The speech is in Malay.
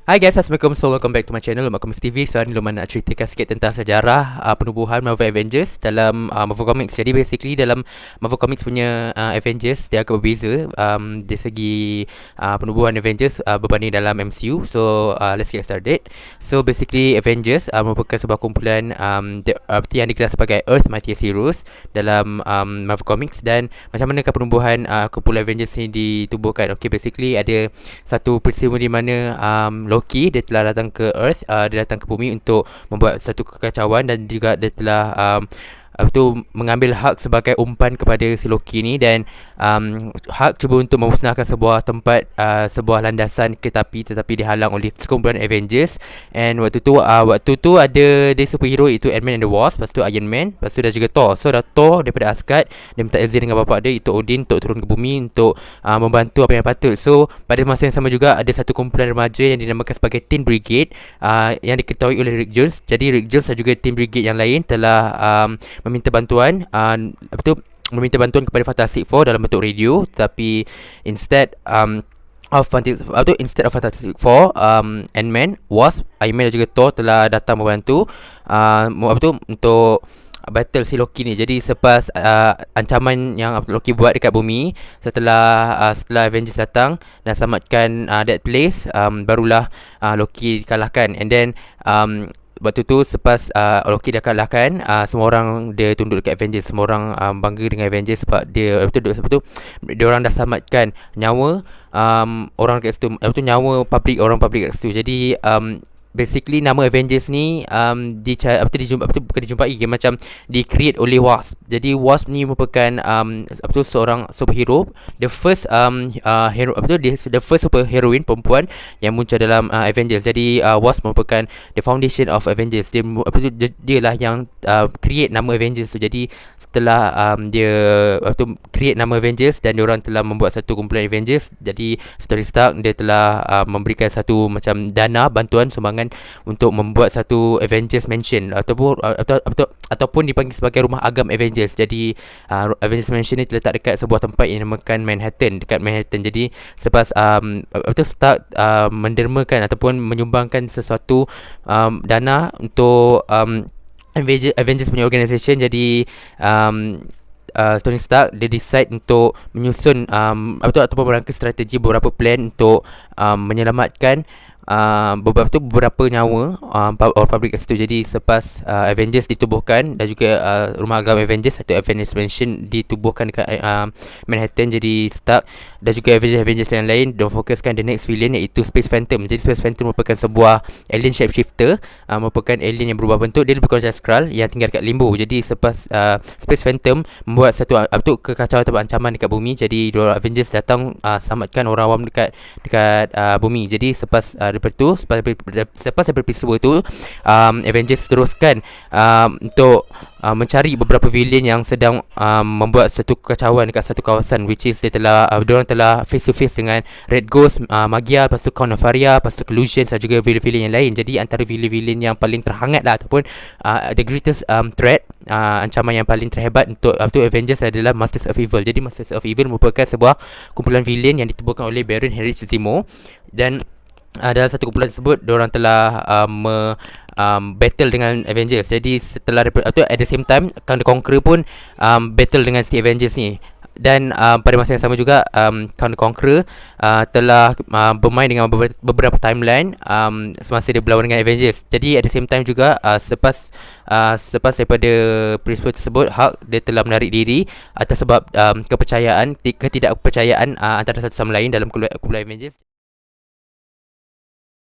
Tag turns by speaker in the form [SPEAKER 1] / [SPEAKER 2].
[SPEAKER 1] Hi guys, Assalamualaikum. So welcome back to my channel Lumak Comics TV. So hari ni Lumak nak ceritakan sikit tentang sejarah penubuhan Marvel Avengers dalam Marvel Comics. Jadi basically dalam Marvel Comics punya Avengers, dia agak berbeza dari segi penubuhan Avengers berbanding dalam MCU. So let's get started. So basically Avengers merupakan sebuah kumpulan yang digelar sebagai Earth Mightiest Heroes dalam Marvel Comics. Dan macam manakah penubuhan kumpulan Avengers ni ditubuhkan? Okay, basically ada satu peristiwa di mana Loki dia telah datang ke Earth, dia datang ke bumi untuk membuat satu kekacauan, dan juga dia telah mengambil Hulk sebagai umpan kepada si Loki ni. Dan Hulk cuba untuk memusnahkan sebuah tempat, sebuah landasan kereta api, tetapi dihalang oleh sekumpulan Avengers. And waktu tu ada dia superhero, iaitu Ant-Man and the Wasp, lepas tu Iron Man, lepas tu dah juga Thor. So dah Thor daripada Asgard, dia minta izin dengan bapa dia, iaitu Odin, untuk turun ke bumi untuk membantu apa yang patut. So pada masa yang sama juga ada satu kumpulan remaja yang dinamakan sebagai Teen Brigade, yang diketahui oleh Rick Jones. Jadi Rick Jones dan juga Teen Brigade yang lain telah meminta bantuan kepada Fantastic Four dalam bentuk radio. Tetapi instead of Fantastic Four, Ant-Man, Wasp, Iron Man dan juga Thor telah datang membantu untuk battle si Loki ni. Jadi selepas ancaman yang Loki buat dekat bumi, setelah Avengers datang dan selamatkan that place, barulah Loki dikalahkan. And then waktu tu selepas Loki dah kalahkan, semua orang dia tunduk dekat Avengers. Semua orang bangga dengan Avengers sebab dia dia orang dah selamatkan nyawa orang kat situ, nyawa orang public kat situ. Jadi basically nama Avengers ni dijumpai macam di-create oleh Wasp. Jadi Wasp ni merupakan seorang superhero, the first the first superheroine perempuan yang muncul dalam Avengers. Jadi Wasp merupakan the foundation of Avengers. Dia lah yang create nama Avengers tu. Jadi setelah dia create nama Avengers dan diorang telah membuat satu kumpulan Avengers, jadi Tony Stark dia telah memberikan satu macam dana bantuan sumbangan untuk membuat satu Avengers Mansion, ataupun dipanggil sebagai rumah agam Avengers. Jadi Avengers Mansion ni terletak dekat sebuah tempat yang dinamakan dekat Manhattan. Jadi selepas Stark mendermakan ataupun menyumbangkan sesuatu dana untuk Avengers punya organisation. Jadi Tony Stark dia decide untuk menyusun ataupun merangka strategi, beberapa plan untuk menyelamatkan beberapa nyawa orang public kat situ. Jadi selepas Avengers ditubuhkan dan juga rumah agam Avengers atau Avengers Mansion ditubuhkan dekat Manhattan, jadi Stark dan juga Avengers yang lain dia fokuskan the next villain, iaitu Space Phantom. Jadi Space Phantom merupakan sebuah alien shapeshifter, merupakan alien yang berubah bentuk. Dia lebih kurang macam Skrull yang tinggal dekat limbo. Jadi selepas Space Phantom membuat satu kekacauan atau ancaman dekat bumi, jadi Avengers datang selamatkan orang awam dekat bumi. Jadi selepas daripada peristiwa tu, Avengers teruskan untuk mencari beberapa villain yang sedang membuat satu kekacauan dekat satu kawasan, which is diorang telah face to face dengan Red Ghost, Magia, lepas tu Count Nefaria, lepas tu Collusions dan juga villain-villain yang lain. Jadi antara villain-villain yang paling terhangat lah, ataupun the greatest threat, ancaman yang paling terhebat untuk Avengers adalah Masters of Evil. Jadi Masters of Evil merupakan sebuah kumpulan villain yang ditubuhkan oleh Baron Heinrich Zemo. Dan dalam satu kumpulan tersebut, diorang telah battle dengan Avengers. Jadi setelah at the same time Kang the Conqueror pun battle dengan si Avengers ni. Dan pada masa yang sama juga Kang the Conqueror telah bermain dengan beberapa timeline semasa dia berlawan dengan Avengers. Jadi at the same time juga selepas daripada peristiwa tersebut, Hulk dia telah menarik diri atas sebab ketidakpercayaan antara satu sama lain dalam kumpulan Avengers.